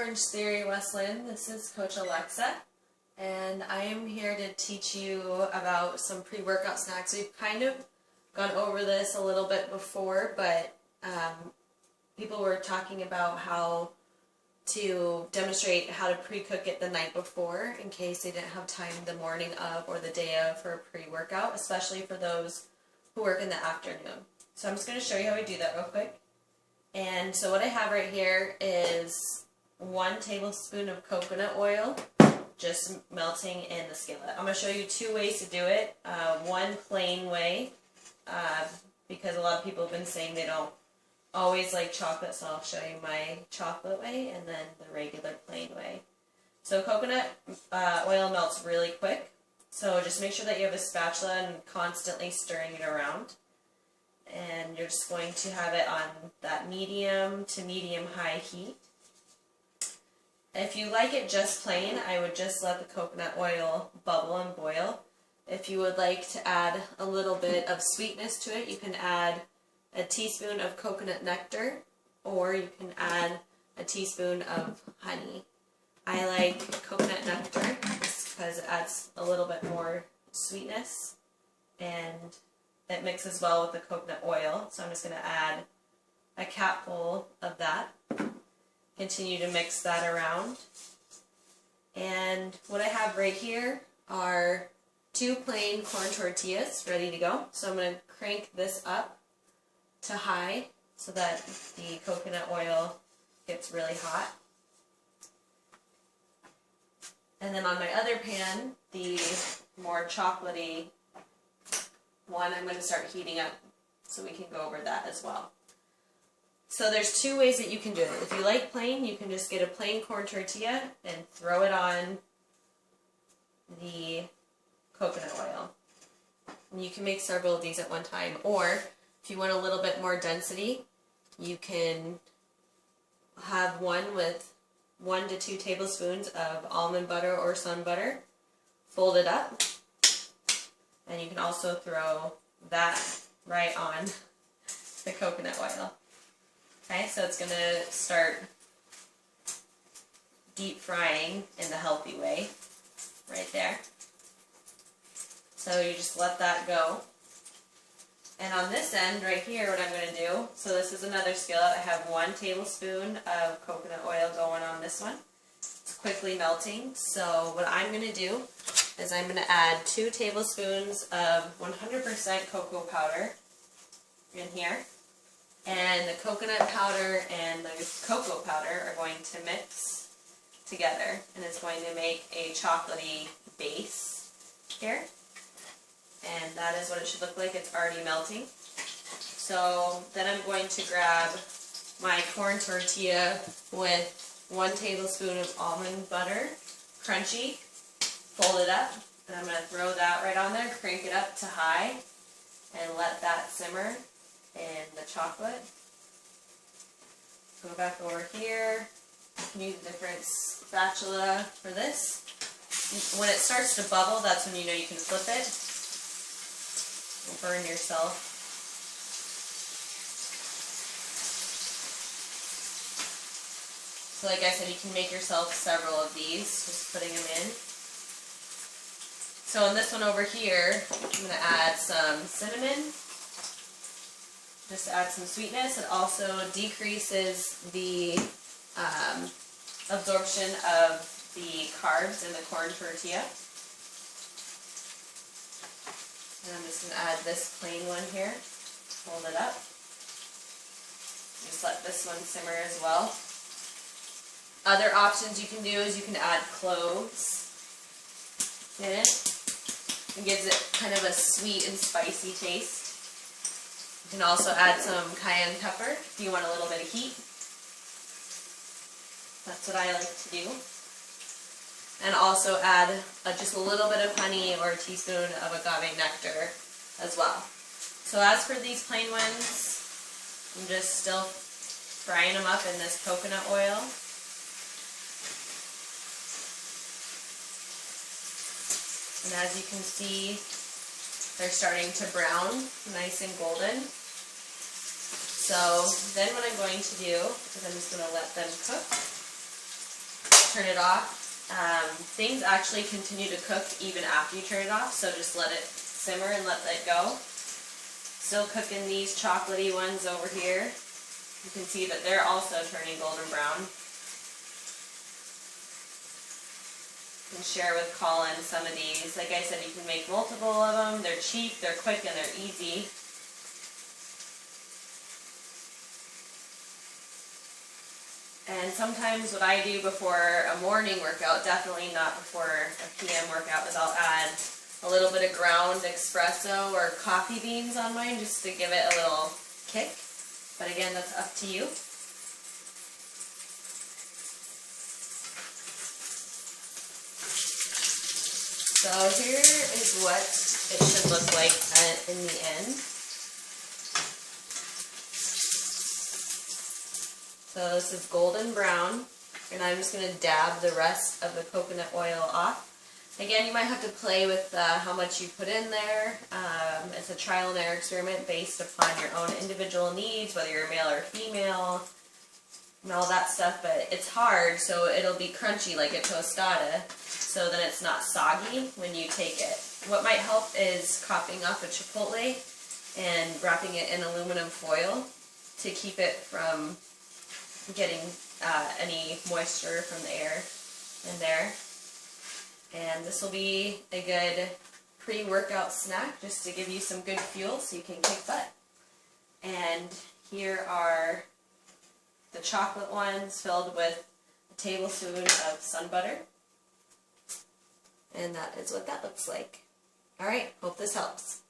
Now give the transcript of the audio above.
Orange Theory Westland. This is Coach Alexa, and I am here to teach you about some pre-workout snacks. We've kind of gone over this a little bit before, but people were talking about how to demonstrate how to pre-cook it the night before in case they didn't have time the morning of or the day of for a pre-workout, especially for those who work in the afternoon. So I'm just going to show you how we do that real quick. And so what I have right here is 1 tablespoon of coconut oil just melting in the skillet. I'm going to show you 2 ways to do it. One plain way, because a lot of people have been saying they don't always like chocolate, so I'll show you my chocolate way and then the regular plain way. So coconut oil melts really quick, so just make sure that you have a spatula and constantly stirring it around. And you're just going to have it on that medium to medium-high heat. If you like it just plain, I would just let the coconut oil bubble and boil. If you would like to add a little bit of sweetness to it, you can add a teaspoon of coconut nectar, or you can add a teaspoon of honey. I like coconut nectar just because it adds a little bit more sweetness, and it mixes well with the coconut oil. So I'm just going to add a capful of that. Continue to mix that around. And what I have right here are 2 plain corn tortillas ready to go. So I'm going to crank this up to high so that the coconut oil gets really hot. And then on my other pan, the more chocolatey one, I'm going to start heating up so we can go over that as well. So there's 2 ways that you can do it. If you like plain, you can just get a plain corn tortilla and throw it on the coconut oil. And you can make several of these at one time. Or if you want a little bit more density, you can have one with 1 to 2 tablespoons of almond butter or sun butter. Fold it up. And you can also throw that right on the coconut oil. Okay, so it's going to start deep frying in the healthy way, right there. So you just let that go. And on this end, right here, what I'm going to do, so this is another skillet. I have 1 tablespoon of coconut oil going on this one. It's quickly melting, so what I'm going to do is I'm going to add 2 tablespoons of 100% cocoa powder in here. And the coconut powder and the cocoa powder are going to mix together. And it's going to make a chocolatey base here. And that is what it should look like. It's already melting. So then I'm going to grab my corn tortilla with 1 tablespoon of almond butter, crunchy. Fold it up, and I'm going to throw that right on there, crank it up to high, and let that simmer in the chocolate. Go back over here. You can use a different spatula for this. When it starts to bubble, that's when you know you can flip it. You'll burn yourself. So like I said, you can make yourself several of these, just putting them in. So in this one over here, I'm going to add some cinnamon, just to add some sweetness. It also decreases the absorption of the carbs in the corn tortilla. And I'm just going to add this plain one here, hold it up. Just let this one simmer as well. Other options you can do is you can add cloves in it. It gives it kind of a sweet and spicy taste. You can also add some cayenne pepper if you want a little bit of heat. That's what I like to do. And also add just a little bit of honey or a teaspoon of agave nectar as well. So as for these plain ones, I'm just still frying them up in this coconut oil. And as you can see, they're starting to brown, nice and golden. So then what I'm going to do is I'm just going to let them cook. turn it off. Things actually continue to cook even after you turn it off, so just let it simmer and let that go. Still cooking these chocolatey ones over here. You can see that they're also turning golden brown. You can share with Colin some of these. Like I said, you can make multiple of them. They're cheap, they're quick, and they're easy. And sometimes what I do before a morning workout, definitely not before a PM workout, is I'll add a little bit of ground espresso or coffee beans on mine just to give it a little kick. But again, that's up to you. So here is what it should look like in the end. So this is golden brown, and I'm just going to dab the rest of the coconut oil off. Again, you might have to play with how much you put in there. It's a trial and error experiment based upon your own individual needs, whether you're male or female, and all that stuff, but it's hard, so it'll be crunchy like a tostada, so then it's not soggy when you take it. What might help is chopping up a chipotle and wrapping it in aluminum foil to keep it from getting any moisture from the air in there. And this will be a good pre-workout snack just to give you some good fuel so you can kick butt. And here are the chocolate ones filled with a tablespoon of sun butter. And that is what that looks like. Alright, hope this helps.